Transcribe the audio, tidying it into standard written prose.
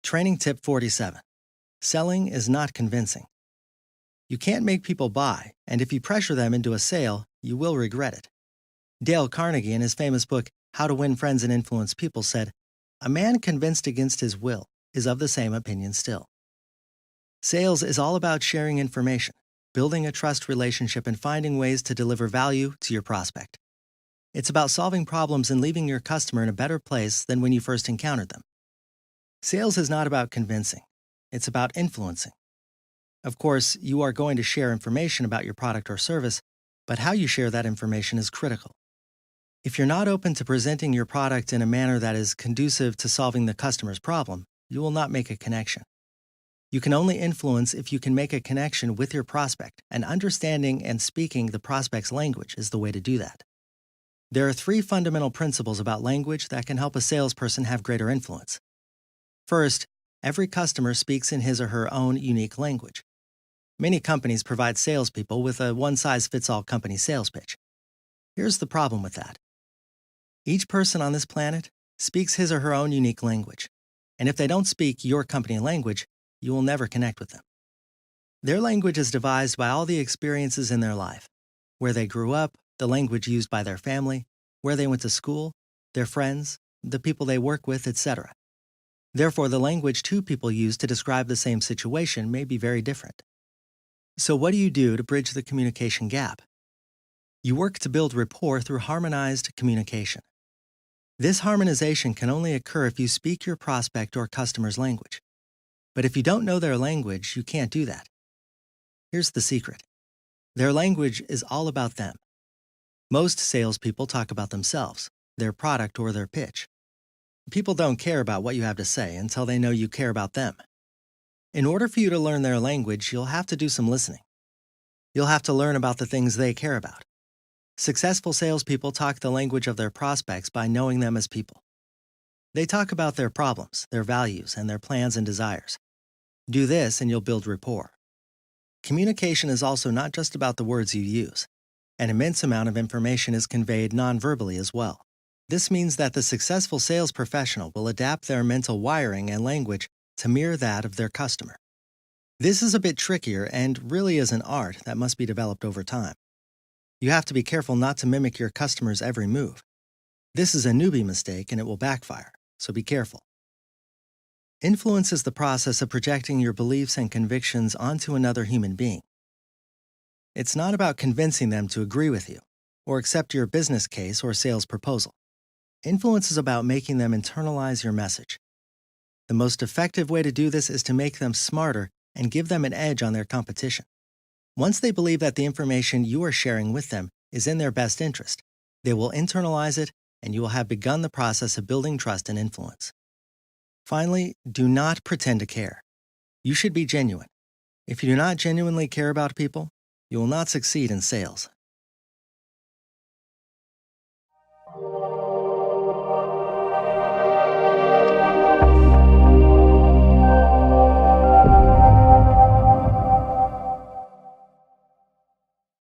Training tip 47. Selling is not convincing. You can't make people buy, and if you pressure them into a sale, you will regret it. Dale Carnegie, in his famous book, How to Win Friends and Influence People, said, "A man convinced against his will is of the same opinion still." Sales is all about sharing information, building a trust relationship, and finding ways to deliver value to your prospect. It's about solving problems and leaving your customer in a better place than when you first encountered them. Sales is not about convincing. It's about influencing. Of course, you are going to share information about your product or service, but how you share that information is critical. If you're not open to presenting your product in a manner that is conducive to solving the customer's problem, you will not make a connection. You can only influence if you can make a connection with your prospect, and understanding and speaking the prospect's language is the way to do that. There are 3 fundamental principles about language that can help a salesperson have greater influence. First, every customer speaks in his or her own unique language. Many companies provide salespeople with a one-size-fits-all company sales pitch. Here's the problem with that. Each person on this planet speaks his or her own unique language, and if they don't speak your company language, you will never connect with them. Their language is devised by all the experiences in their life, where they grew up, the language used by their family, where they went to school, their friends, the people they work with, etc. Therefore, the language 2 people use to describe the same situation may be very different. So what do you do to bridge the communication gap? You work to build rapport through harmonized communication. This harmonization can only occur if you speak your prospect or customer's language. But if you don't know their language, you can't do that. Here's the secret. Their language is all about them. Most salespeople talk about themselves, their product, or their pitch. People don't care about what you have to say until they know you care about them. In order for you to learn their language, you'll have to do some listening. You'll have to learn about the things they care about. Successful salespeople talk the language of their prospects by knowing them as people. They talk about their problems, their values, and their plans and desires. Do this and you'll build rapport. Communication is also not just about the words you use. An immense amount of information is conveyed non-verbally as well. This means that the successful sales professional will adapt their mental wiring and language to mirror that of their customer. This is a bit trickier and really is an art that must be developed over time. You have to be careful not to mimic your customer's every move. This is a newbie mistake and it will backfire, so be careful. Influence is the process of projecting your beliefs and convictions onto another human being. It's not about convincing them to agree with you or accept your business case or sales proposal. Influence is about making them internalize your message. The most effective way to do this is to make them smarter and give them an edge on their competition. Once they believe that the information you are sharing with them is in their best interest, they will internalize it and you will have begun the process of building trust and influence. Finally, do not pretend to care. You should be genuine. If you do not genuinely care about people, you will not succeed in sales.